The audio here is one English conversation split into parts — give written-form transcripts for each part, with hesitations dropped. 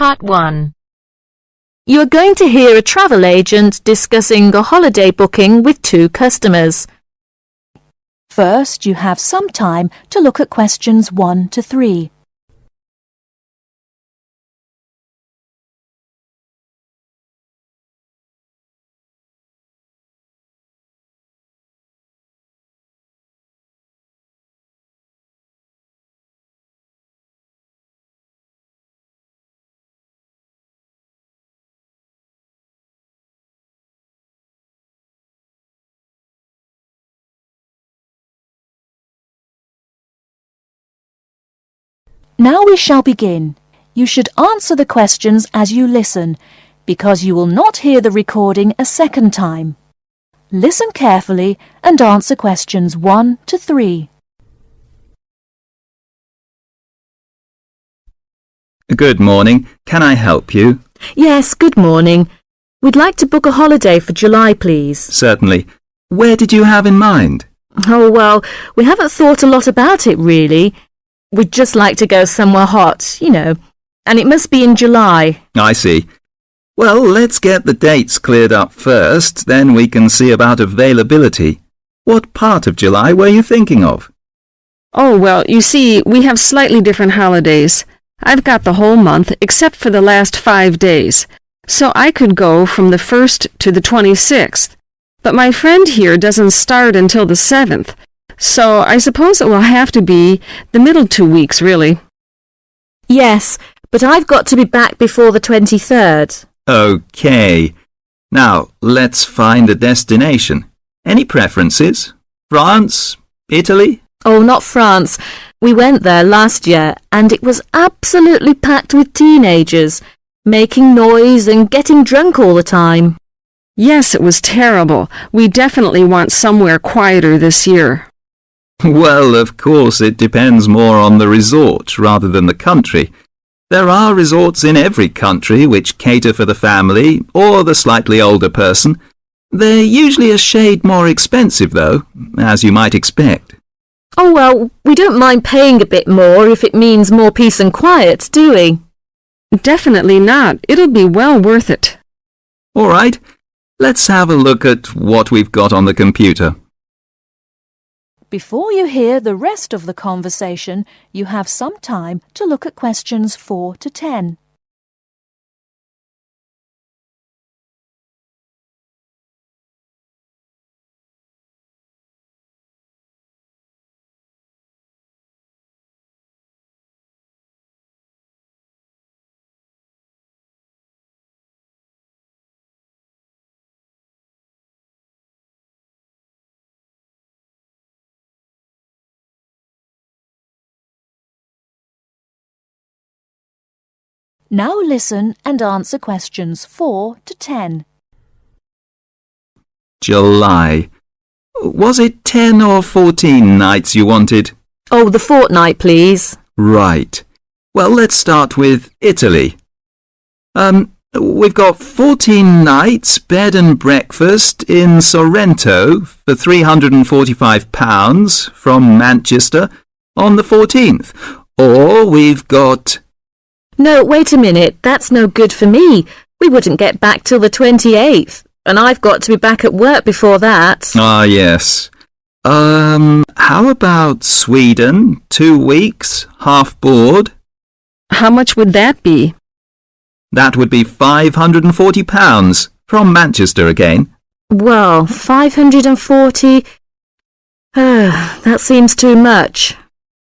Part 1. You are going to hear a travel agent discussing a holiday booking with two customers. First, you have some time to look at questions 1 to 3. Now we shall begin. You should answer the questions as you listen, because you will not hear the recording a second time. Listen carefully and answer questions 1 to 3. Good morning. Can I help you? Yes, good morning. We'd like to book a holiday for July, please. Certainly. Where did you have in mind? Oh, well, we haven't thought a lot about it, really. We'd just like to go somewhere hot, you know, and it must be in July. I see. Well, let's get the dates cleared up first, then we can see about availability. What part of July were you thinking of? Oh, well, you see, we have slightly different holidays. I've got the whole month except for the last 5 days, so I could go from the 1st to the 26th. But my friend here doesn't start until the 7th, so I suppose it will have to be the middle 2 weeks, really. Yes, but I've got to be back before the 23rd. Okay. Now, let's find a destination. Any preferences? France? Italy? Oh, not France. We went there last year and it was absolutely packed with teenagers, making noise and getting drunk all the time. Yes, it was terrible. We definitely want somewhere quieter this year. Well, of course, it depends more on the resort rather than the country. There are resorts in every country which cater for the family or the slightly older person. They're usually a shade more expensive, though, as you might expect. Oh, well, we don't mind paying a bit more if it means more peace and quiet, do we? Definitely not. It'll be well worth it. All right, let's have a look at what we've got on the computer. Before you hear the rest of the conversation, you have some time to look at questions 4 to 10. Now listen and answer questions 4 to 10. July. Was it 10 or 14 nights you wanted? Oh, the fortnight, please. Right. Well, let's start with Italy. We've got 14 nights bed and breakfast in Sorrento for £345 from Manchester on the 14th. Or we've got... No, wait a minute. That's no good for me. We wouldn't get back till the 28th, and I've got to be back at work before that. Ah, yes. How about Sweden? 2 weeks, half board? How much would that be? That would be £540 from Manchester again. Well, 540... that seems too much.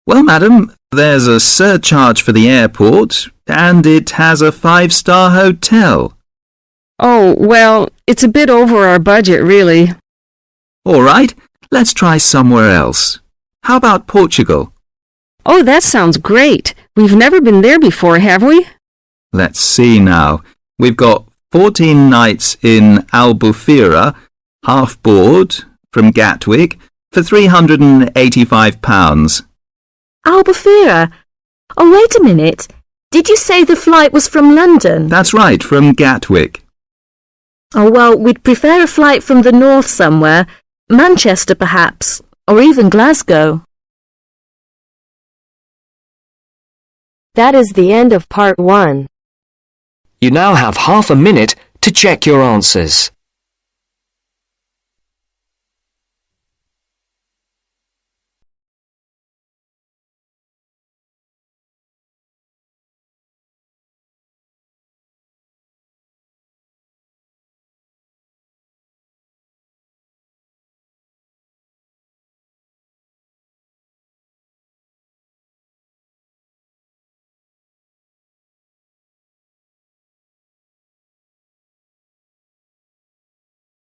Well, madam, there's a surcharge for the airport, and it has a 5-star hotel. Oh, well, it's a bit over our budget, really. All right, let's try somewhere else. How about Portugal? Oh, that sounds great. We've never been there before, have we? Let's see now. We've got 14 nights in Albufeira, half board, from Gatwick, for £385. Albufeira? Oh, wait a minute. Did you say the flight was from London? That's right, from Gatwick. Oh, well, we'd prefer a flight from the north somewhere. Manchester, perhaps, or even Glasgow. That is the end of part 1. You now have half a minute to check your answers.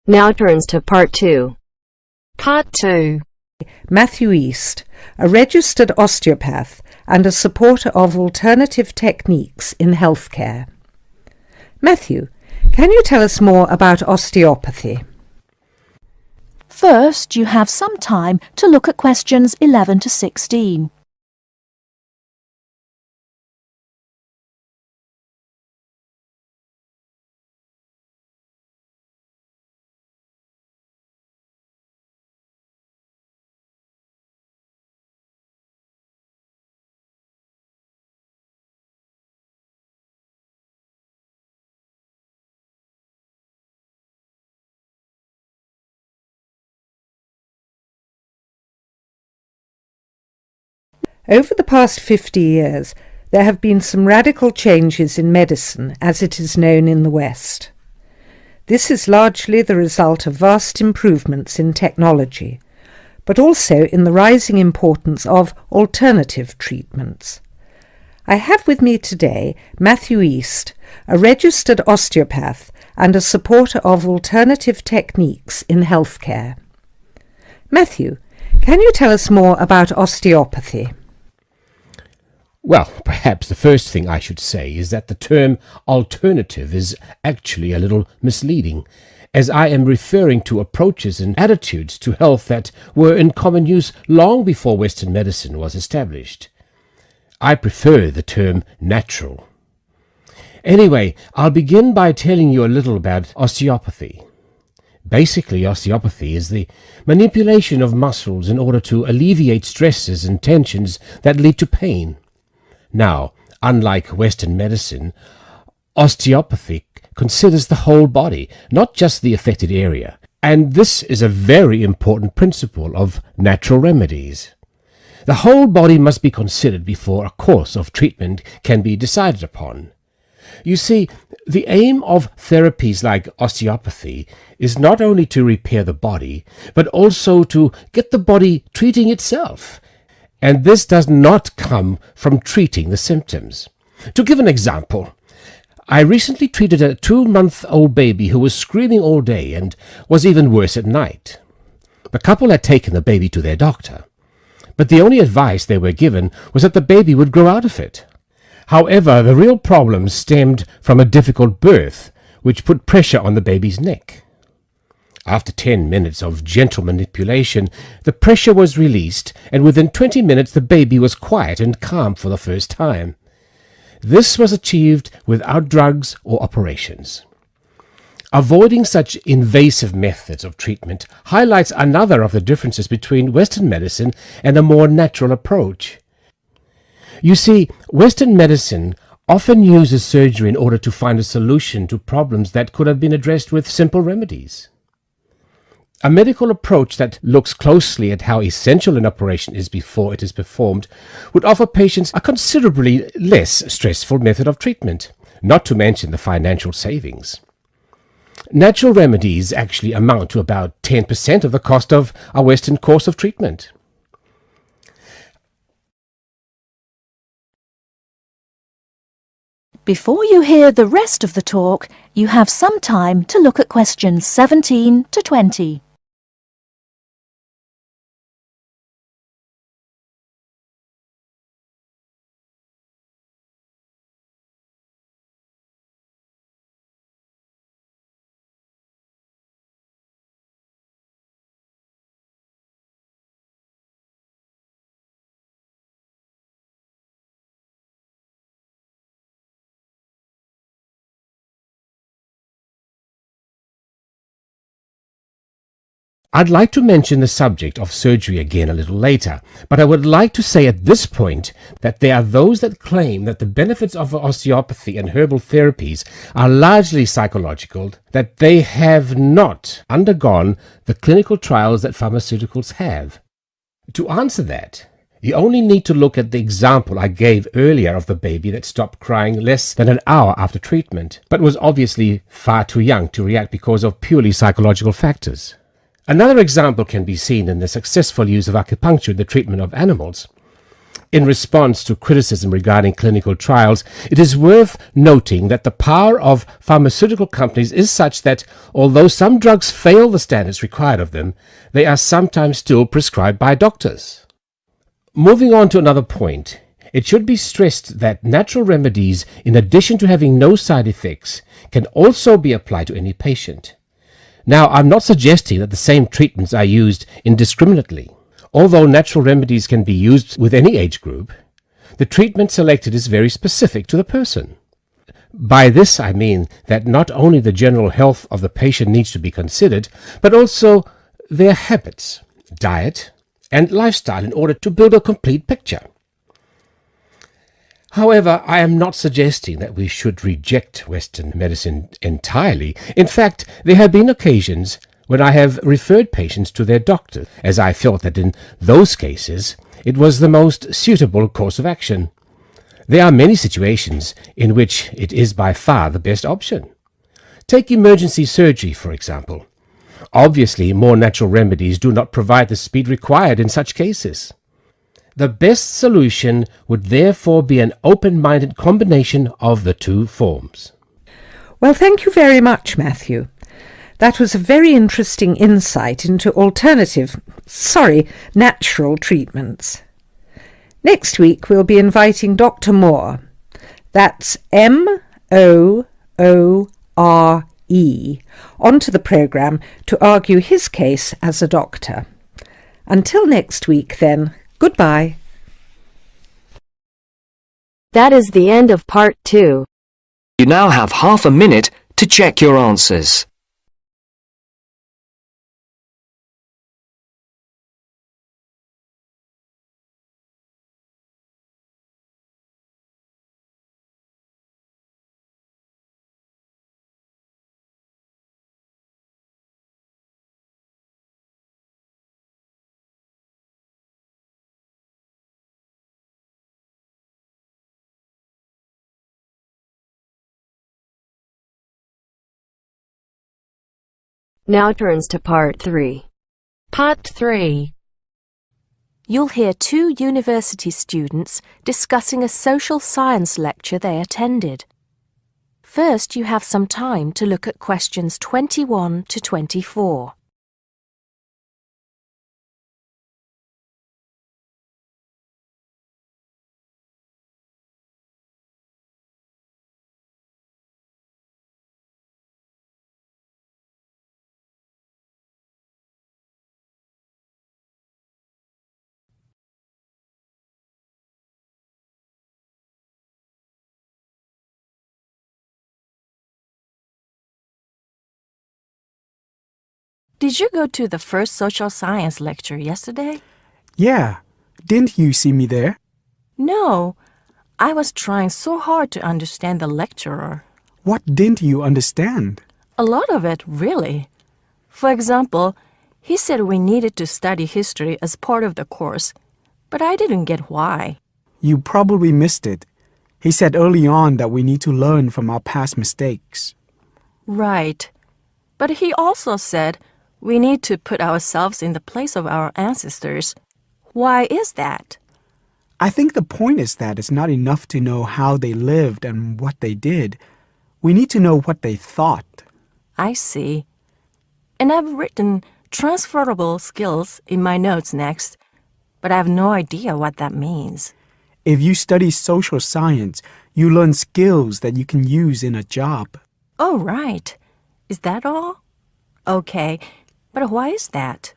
Now turns to Part 2. Part 2. Matthew East, a registered osteopath and a supporter of alternative techniques in healthcare. Matthew, can you tell us more about osteopathy? First, you have some time to look at questions 11 to 16. Over the past 50 years, there have been some radical changes in medicine as it is known in the West. This is largely the result of vast improvements in technology, but also in the rising importance of alternative treatments. I have with me today Matthew East, a registered osteopath and a supporter of alternative techniques in healthcare. Matthew, can you tell us more about osteopathy? Well, perhaps the first thing I should say is that the term alternative is actually a little misleading, as I am referring to approaches and attitudes to health that were in common use long before Western medicine was established. I prefer the term natural. Anyway, I'll begin by telling you a little about osteopathy. Basically, osteopathy is the manipulation of muscles in order to alleviate stresses and tensions that lead to pain. Now, unlike Western medicine, osteopathy considers the whole body, not just the affected area, and this is a very important principle of natural remedies. The whole body must be considered before a course of treatment can be decided upon. You see, the aim of therapies like osteopathy is not only to repair the body, but also to get the body treating itself. And this does not come from treating the symptoms. To give an example, I recently treated a 2-month-old baby who was screaming all day and was even worse at night. The couple had taken the baby to their doctor, but the only advice they were given was that the baby would grow out of it. However, the real problem stemmed from a difficult birth, which put pressure on the baby's neck. After 10 minutes of gentle manipulation, the pressure was released, and within 20 minutes the baby was quiet and calm for the first time. This was achieved without drugs or operations. Avoiding such invasive methods of treatment highlights another of the differences between Western medicine and a more natural approach. You see, Western medicine often uses surgery in order to find a solution to problems that could have been addressed with simple remedies. A medical approach that looks closely at how essential an operation is before it is performed would offer patients a considerably less stressful method of treatment, not to mention the financial savings. Natural remedies actually amount to about 10% of the cost of a Western course of treatment. Before you hear the rest of the talk, you have some time to look at questions 17 to 20. I'd like to mention the subject of surgery again a little later, but I would like to say at this point that there are those that claim that the benefits of osteopathy and herbal therapies are largely psychological, that they have not undergone the clinical trials that pharmaceuticals have. To answer that, you only need to look at the example I gave earlier of the baby that stopped crying less than an hour after treatment, but was obviously far too young to react because of purely psychological factors. Another example can be seen in the successful use of acupuncture in the treatment of animals. In response to criticism regarding clinical trials, it is worth noting that the power of pharmaceutical companies is such that, although some drugs fail the standards required of them, they are sometimes still prescribed by doctors. Moving on to another point, it should be stressed that natural remedies, in addition to having no side effects, can also be applied to any patient. Now, I'm not suggesting that the same treatments are used indiscriminately. Although natural remedies can be used with any age group, the treatment selected is very specific to the person. By this I mean that not only the general health of the patient needs to be considered, but also their habits, diet, and lifestyle in order to build a complete picture. However, I am not suggesting that we should reject Western medicine entirely. In fact, there have been occasions when I have referred patients to their doctor, as I felt that in those cases it was the most suitable course of action. There are many situations in which it is by far the best option. Take emergency surgery, for example. Obviously, more natural remedies do not provide the speed required in such cases. The best solution would therefore be an open-minded combination of the two forms. Well, thank you very much, Matthew. That was a very interesting insight into natural treatments. Next week we'll be inviting Dr. Moore. That's Moore onto the programme to argue his case as a doctor. Until next week then, goodbye. That is the end of part 2. You now have half a minute to check your answers. Now turns to part 3. Part 3. You'll hear two university students discussing a social science lecture they attended. First, you have some time to look at questions 21 to 24. Did you go to the first social science lecture yesterday? Yeah. Didn't you see me there? No. I was trying so hard to understand the lecturer. What didn't you understand? A lot of it, really. For example, he said we needed to study history as part of the course, but I didn't get why. You probably missed it. He said early on that we need to learn from our past mistakes. Right. But he also said we need to put ourselves in the place of our ancestors. Why is that? I think the point is that it's not enough to know how they lived and what they did. We need to know what they thought. I see. And I've written transferable skills in my notes next, but I have no idea what that means. If you study social science, you learn skills that you can use in a job. Oh, right. Is that all? Okay, but why is that?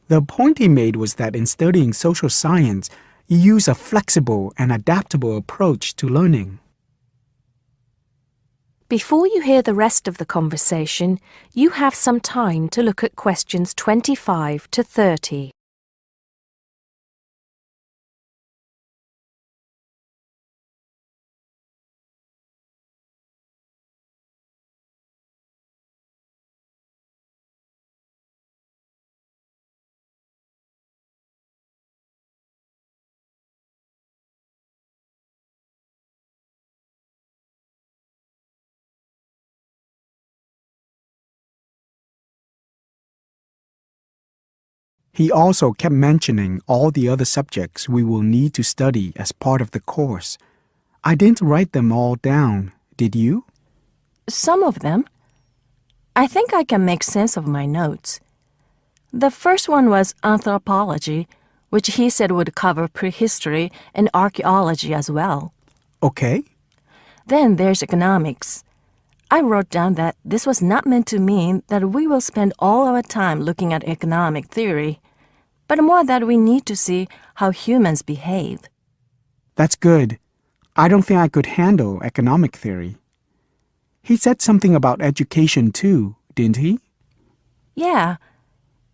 The point he made was that in studying social science, you use a flexible and adaptable approach to learning. Before you hear the rest of the conversation, you have some time to look at questions 25 to 30. He also kept mentioning all the other subjects we will need to study as part of the course. I didn't write them all down, did you? Some of them. I think I can make sense of my notes. The first one was anthropology, which he said would cover prehistory and archaeology as well. Okay. Then there's economics. I wrote down that this was not meant to mean that we will spend all our time looking at economic theory, but more that we need to see how humans behave. That's good. I don't think I could handle economic theory. He said something about education too, didn't he? Yeah.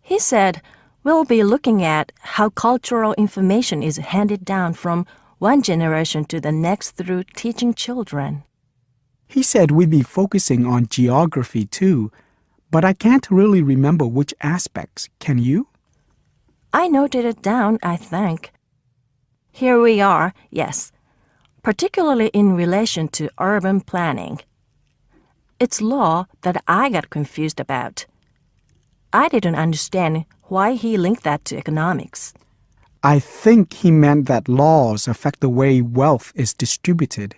He said we'll be looking at how cultural information is handed down from one generation to the next through teaching children. He said we'd be focusing on geography too, but I can't really remember which aspects, can you? I noted it down, I think. Here we are, yes, particularly in relation to urban planning. It's law that I got confused about. I didn't understand why he linked that to economics. I think he meant that laws affect the way wealth is distributed.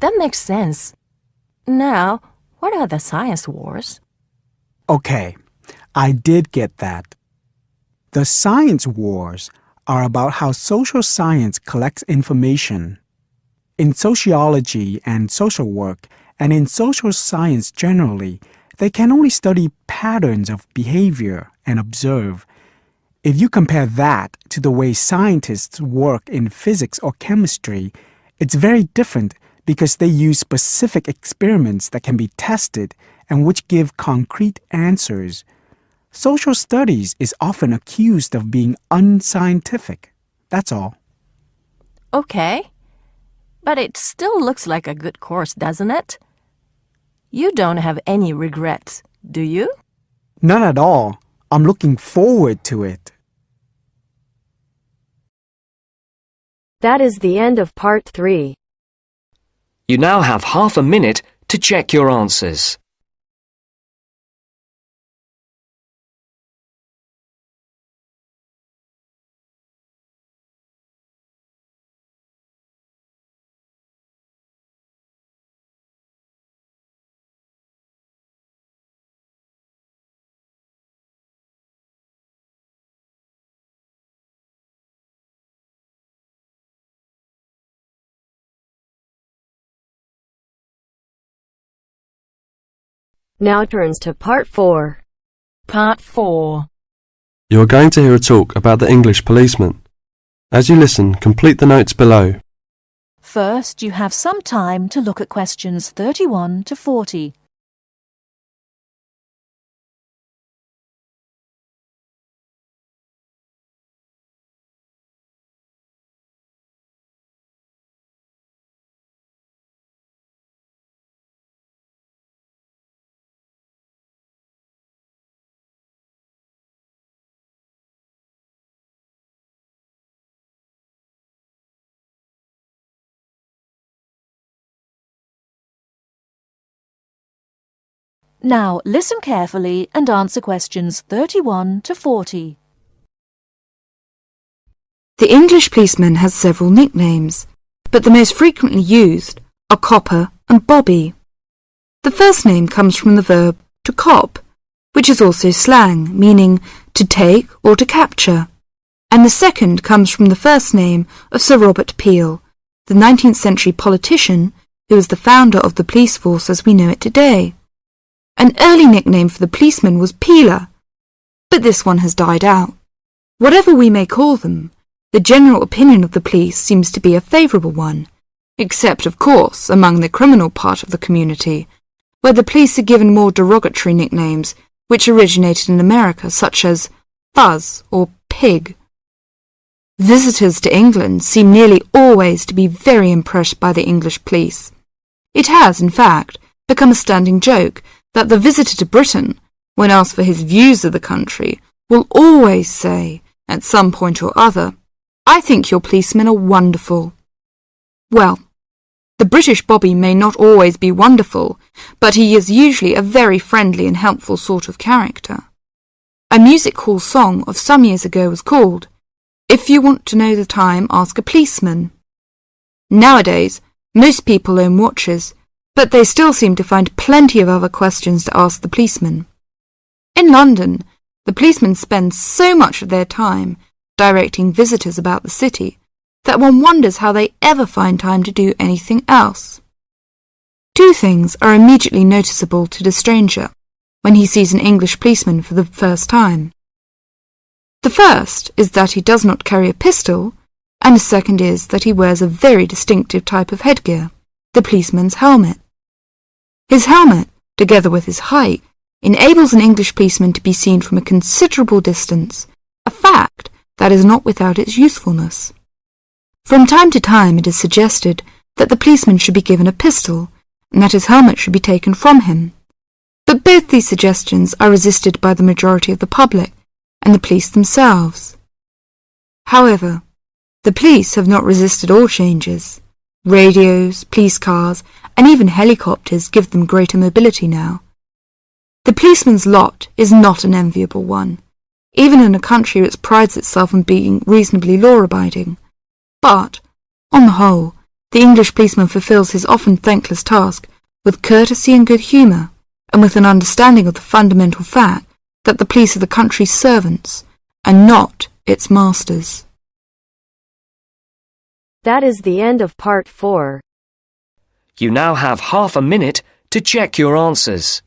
That makes sense. Now, what are the science wars? Okay, I did get that. The science wars are about how social science collects information. In sociology and social work, and in social science generally, they can only study patterns of behavior and observe. If you compare that to the way scientists work in physics or chemistry, it's very different because they use specific experiments that can be tested and which give concrete answers. Social studies is often accused of being unscientific. That's all. Okay. But it still looks like a good course, doesn't it? You don't have any regrets, do you? None at all. I'm looking forward to it. That is the end of part 3. You now have half a minute to check your answers. Now turns to part 4. Part 4. You are going to hear a talk about the English policeman. As you listen, complete the notes below. First, you have some time to look at questions 31 to 40. Now, listen carefully and answer questions 31 to 40. The English policeman has several nicknames, but the most frequently used are copper and bobby. The first name comes from the verb to cop, which is also slang, meaning to take or to capture, and the second comes from the first name of Sir Robert Peel, the 19th century politician who was the founder of the police force as we know it today. An early nickname for the policeman was Peeler, but this one has died out. Whatever we may call them, the general opinion of the police seems to be a favourable one, except, of course, among the criminal part of the community, where the police are given more derogatory nicknames which originated in America, such as Fuzz or Pig. Visitors to England seem nearly always to be very impressed by the English police. It has, in fact, become a standing joke that the visitor to Britain, when asked for his views of the country, will always say, at some point or other, "I think your policemen are wonderful." Well, the British Bobby may not always be wonderful, but he is usually a very friendly and helpful sort of character. A music hall song of some years ago was called, "If you want to know the time, ask a policeman." Nowadays, most people own watches, but they still seem to find plenty of other questions to ask the policeman. In London, the policemen spend so much of their time directing visitors about the city that one wonders how they ever find time to do anything else. Two things are immediately noticeable to the stranger when he sees an English policeman for the first time. The first is that he does not carry a pistol, and the second is that he wears a very distinctive type of headgear, the policeman's helmet. His helmet, together with his height, enables an English policeman to be seen from a considerable distance, a fact that is not without its usefulness. From time to time it is suggested that the policeman should be given a pistol, and that his helmet should be taken from him. But both these suggestions are resisted by the majority of the public and the police themselves. However, the police have not resisted all changes. Radios, police cars, and even helicopters give them greater mobility now. The policeman's lot is not an enviable one, even in a country which prides itself on being reasonably law-abiding. But, on the whole, the English policeman fulfills his often thankless task with courtesy and good humour, and with an understanding of the fundamental fact that the police are the country's servants, and not its masters. That is the end of part 4. You now have half a minute to check your answers.